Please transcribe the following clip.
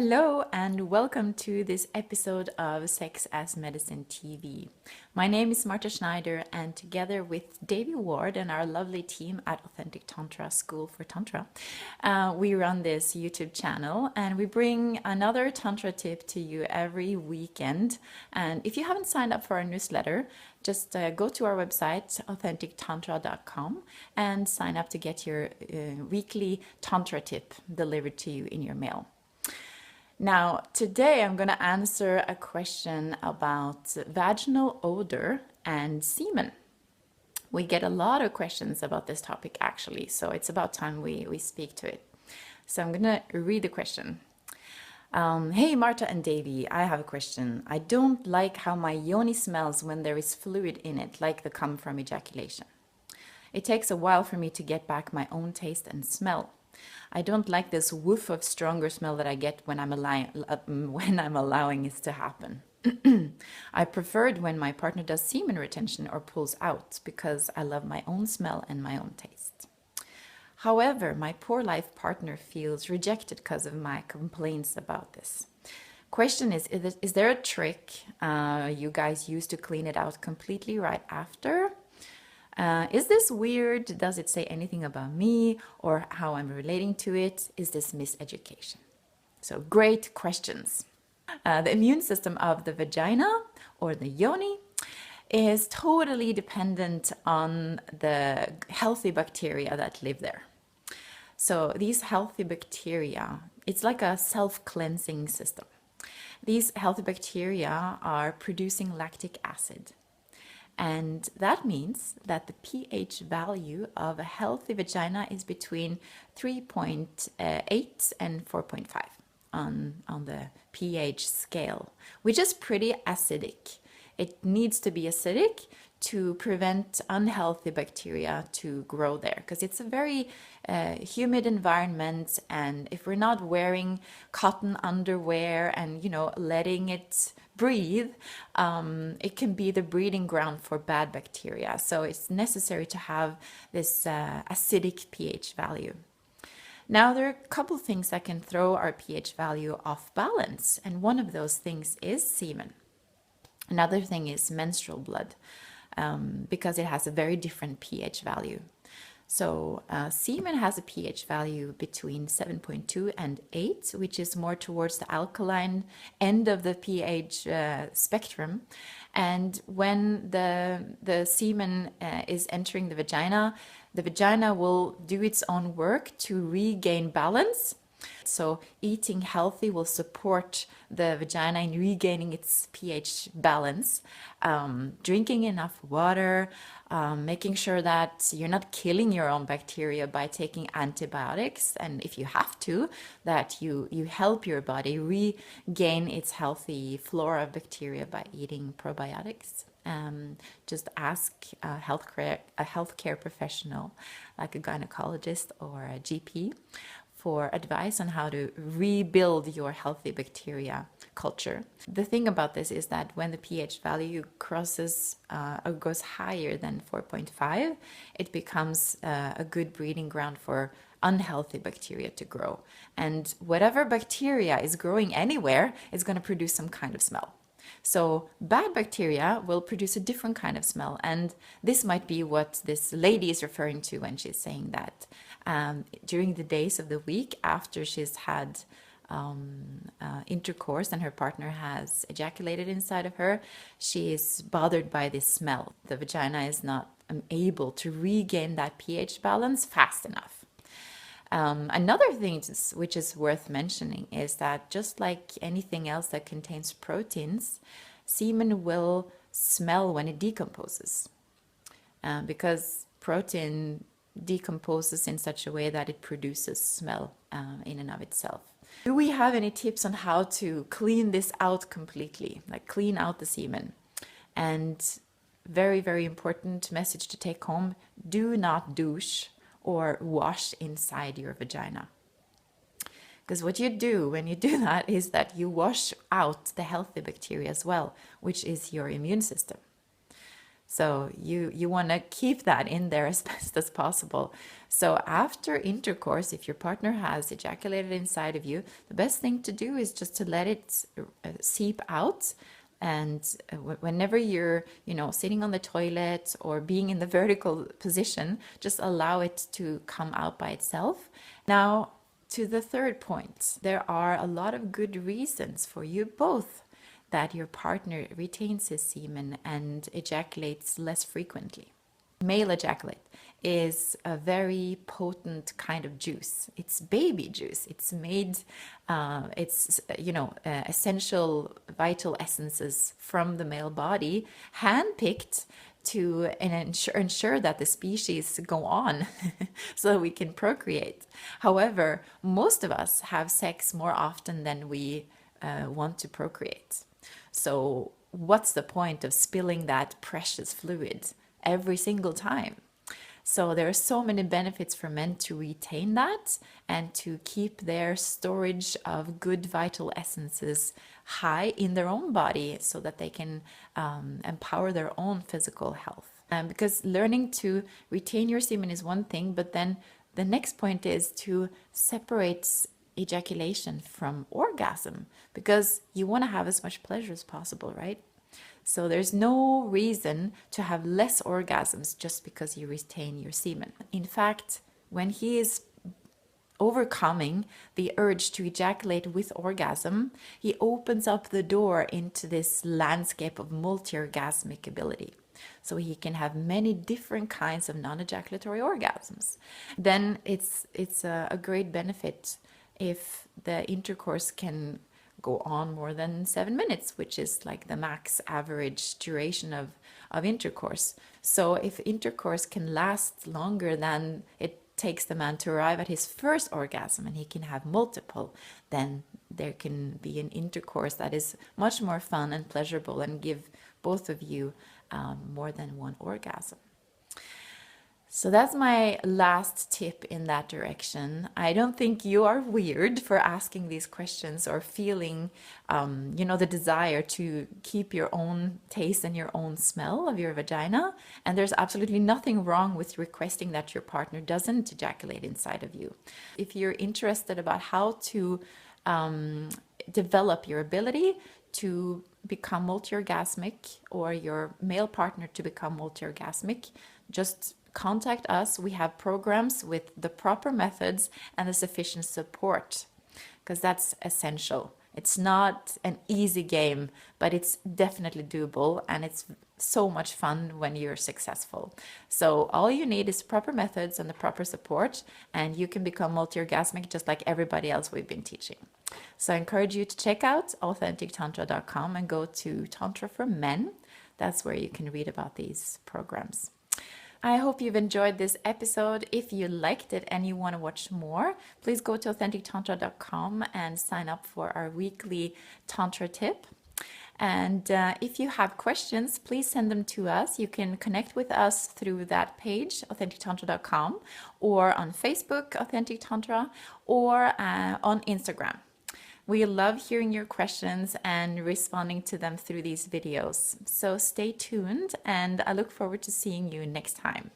Hello and welcome to this episode of Sex as Medicine TV. My name is Marta Schneider, and together with Devi Ward and our lovely team at Authentic Tantra School for Tantra, we run this YouTube channel and we bring another Tantra tip to you every weekend. And if you haven't signed up for our newsletter, just go to our website, authentictantra.com, and sign up to get your weekly Tantra tip delivered to you in your mail. Now, today I'm going to answer a question about vaginal odor and semen. We get a lot of questions about this topic actually, so it's about time we speak to it. So I'm going to read the question. Hey Marta and Devi, I have a question. I don't like how my yoni smells when there is fluid in it, like the cum from ejaculation. It takes a while for me to get back my own taste and smell. I don't like this woof of stronger smell that I get when I'm allowing it to happen. I prefer it when my partner does semen retention or pulls out because I love my own smell and my own taste. However, my poor life partner feels rejected because of my complaints about this. Question is there a trick you guys use to clean it out completely right after? Is this weird? Does it say anything about me or how I'm relating to it? Is this miseducation? So great questions. The immune system of the vagina or the yoni is totally dependent on the healthy bacteria that live there. So these healthy bacteria, it's like a self-cleansing system. These healthy bacteria are producing lactic acid. And that means that the pH value of a healthy vagina is between 3.8 and 4.5 on the pH scale, which is pretty acidic. It needs to be acidic to prevent unhealthy bacteria to grow there, because it's a very humid environment, and if we're not wearing cotton underwear and letting it breathe, it can be the breeding ground for bad bacteria. So it's necessary to have this acidic pH value. Now, there are a couple things that can throw our pH value off balance, and one of those things is semen. Another thing is menstrual blood, because it has a very different pH value. So semen has a pH value between 7.2 and 8, which is more towards the alkaline end of the pH spectrum. And when the semen is entering the vagina will do its own work to regain balance. So eating healthy will support the vagina in regaining its pH balance. Drinking enough water, making sure that you're not killing your own bacteria by taking antibiotics, and if you have to, that you help your body regain its healthy flora of bacteria by eating probiotics. Just ask a healthcare professional like a gynecologist or a GP for advice on how to rebuild your healthy bacteria culture. The thing about this is that when the pH value crosses or goes higher than 4.5, it becomes a good breeding ground for unhealthy bacteria to grow. And whatever bacteria is growing anywhere is going to produce some kind of smell. So bad bacteria will produce a different kind of smell, and this might be what this lady is referring to when she's saying that during the days of the week after she's had intercourse and her partner has ejaculated inside of her, she is bothered by this smell. The vagina is not able to regain that pH balance fast enough. Another thing which is worth mentioning is that just like anything else that contains proteins, semen will smell when it decomposes, because protein decomposes in such a way that it produces smell in and of itself. Do we have any tips on how to clean this out completely, like clean out the semen? And very, very important message to take home: do not douche or wash inside your vagina. Because what you do when you do that is that you wash out the healthy bacteria as well, which is your immune system. So you want to keep that in there as best as possible. So after intercourse, if your partner has ejaculated inside of you, the best thing to do is just to let it seep out. And whenever you're, sitting on the toilet or being in the vertical position, just allow it to come out by itself. Now, to the third point, there are a lot of good reasons for you both that your partner retains his semen and ejaculates less frequently. Male ejaculate is a very potent kind of juice. It's baby juice. It's made, essential vital essences from the male body, handpicked to ensure that the species go on so that we can procreate. However, most of us have sex more often than we want to procreate. So what's the point of spilling that precious fluid every single time? So there are so many benefits for men to retain that and to keep their storage of good vital essences high in their own body so that they can empower their own physical health. Because learning to retain your semen is one thing, but then the next point is to separate ejaculation from orgasm, because you want to have as much pleasure as possible, right? So there's no reason to have less orgasms just because you retain your semen. In fact, when he is overcoming the urge to ejaculate with orgasm, he opens up the door into this landscape of multi-orgasmic ability. So he can have many different kinds of non-ejaculatory orgasms. Then it's a great benefit if the intercourse can go on more than 7 minutes, which is like the max average duration of intercourse. So if intercourse can last longer than it takes the man to arrive at his first orgasm, and he can have multiple, then there can be an intercourse that is much more fun and pleasurable and give both of you more than one orgasm. So that's my last tip in that direction. I don't think you are weird for asking these questions or feeling, the desire to keep your own taste and your own smell of your vagina. And there's absolutely nothing wrong with requesting that your partner doesn't ejaculate inside of you. If you're interested about how to develop your ability to become multi-orgasmic, or your male partner to become multi-orgasmic, just contact us. We have programs with the proper methods and the sufficient support, because that's essential. It's not an easy game, but it's definitely doable, and it's so much fun when you're successful. So all you need is proper methods and the proper support, and you can become multi-orgasmic just like everybody else we've been teaching. So I encourage you to check out authentictantra.com and go to Tantra for Men. That's where you can read about these programs. I hope you've enjoyed this episode. If you liked it and you want to watch more, please go to authentictantra.com and sign up for our weekly Tantra tip. And if you have questions, please send them to us. You can connect with us through that page, authentictantra.com, or on Facebook, Authentic Tantra, or on Instagram. We love hearing your questions and responding to them through these videos. So stay tuned, and I look forward to seeing you next time.